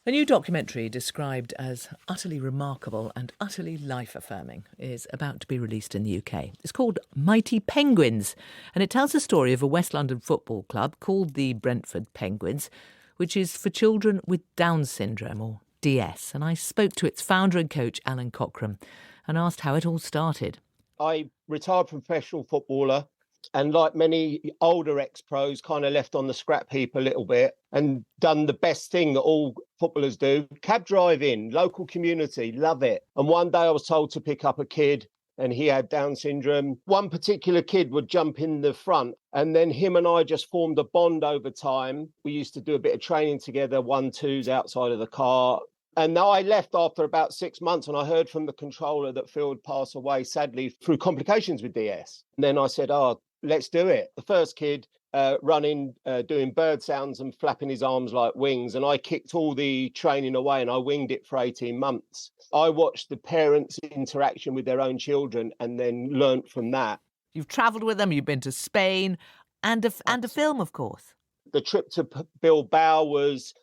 A new documentary described as utterly remarkable and utterly life-affirming is about to be released in the UK. It's called Mighty Penguins, and it tells the story of a West London football club called the Brentford Penguins, which is for children with Down syndrome, or DS. And I spoke to its founder and coach, Allan Cockram, and asked how it all started. I retired professional footballer, and like many older ex-pros, kind of left on the scrap heap a little bit and done the best thing that all footballers do: cab driving, local community, love it. And one day I was told to pick up a kid and he had Down syndrome. One particular kid would jump in the front, and then him and I just formed a bond over time. We used to do a bit of training together, 1-2s outside of the car. And I left after about 6 months, and I heard from the controller that Phil had passed away, sadly, through complications with DS. And then I said, let's do it. The first kid running, doing bird sounds and flapping his arms like wings. And I kicked all the training away and I winged it for 18 months. I watched the parents' interaction with their own children and then learnt from that. You've travelled with them, you've been to Spain, and a film, of course. The trip to Bilbao was...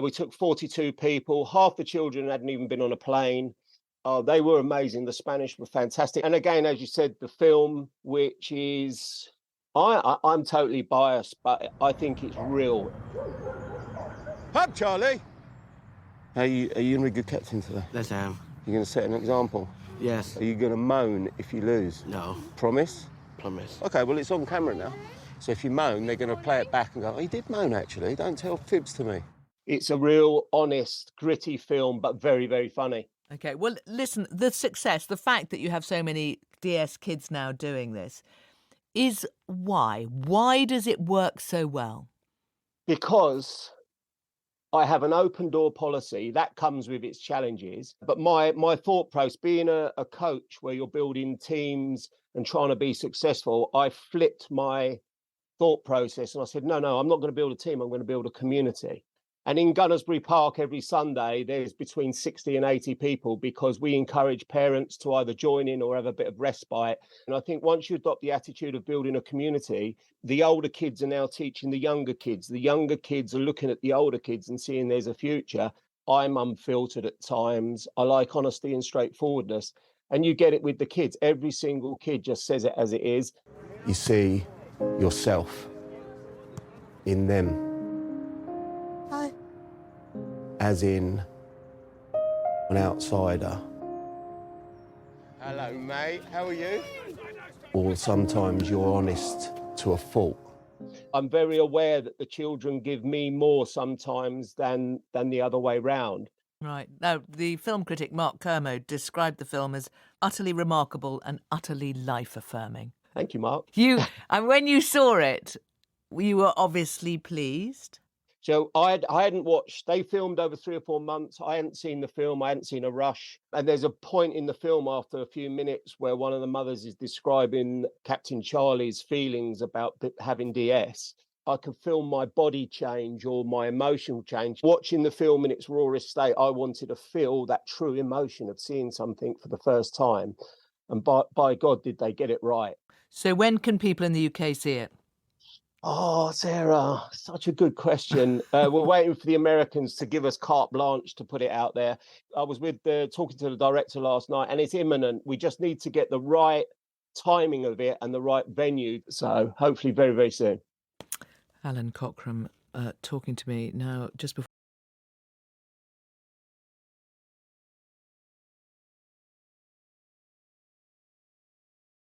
we took 42 people. Half the children hadn't even been on a plane. Oh, they were amazing. The Spanish were fantastic. And again, as you said, the film, which is... I'm totally biased, but I think it's real. Up, Charlie! Are you going to be a good captain today? Yes, I am. You're going to set an example? Yes. Are you going to moan if you lose? No. Promise? Promise. OK, well, it's on camera now. So if you moan, they're going to play it back and go, oh, you did moan, actually. Don't tell fibs to me. It's a real, honest, gritty film, but very, very funny. OK, well, listen, the success, the fact that you have so many DS kids now doing this is why? Why does it work so well? Because I have an open door policy that comes with its challenges. But my thought process, being a coach where you're building teams and trying to be successful, I flipped my thought process and I said, no, I'm not going to build a team. I'm going to build a community. And in Gunnersbury Park every Sunday, there's between 60 and 80 people, because we encourage parents to either join in or have a bit of respite. And I think once you adopt the attitude of building a community, the older kids are now teaching the younger kids. The younger kids are looking at the older kids and seeing there's a future. I'm unfiltered at times. I like honesty and straightforwardness. And you get it with the kids. Every single kid just says it as it is. You see yourself in them. As in an outsider. Hello, mate. How are you? Or sometimes you're honest to a fault. I'm very aware that the children give me more sometimes than the other way round. Right. Now, the film critic Mark Kermode described the film as utterly remarkable and utterly life-affirming. Thank you, Mark. And when you saw it, you were obviously pleased? So I hadn't watched, they filmed over 3 or 4 months. I hadn't seen the film. I hadn't seen a rush. And there's a point in the film after a few minutes where one of the mothers is describing Captain Charlie's feelings about having DS. I could feel my body change or my emotional change. Watching the film in its rawest state, I wanted to feel that true emotion of seeing something for the first time. And by God, did they get it right. So when can people in the UK see it? Oh, Sarah, such a good question. We're waiting for the Americans to give us carte blanche to put it out there. I was talking to the director last night, and it's imminent. We just need to get the right timing of it and the right venue. So hopefully very, very soon. Allan Cockram talking to me now just before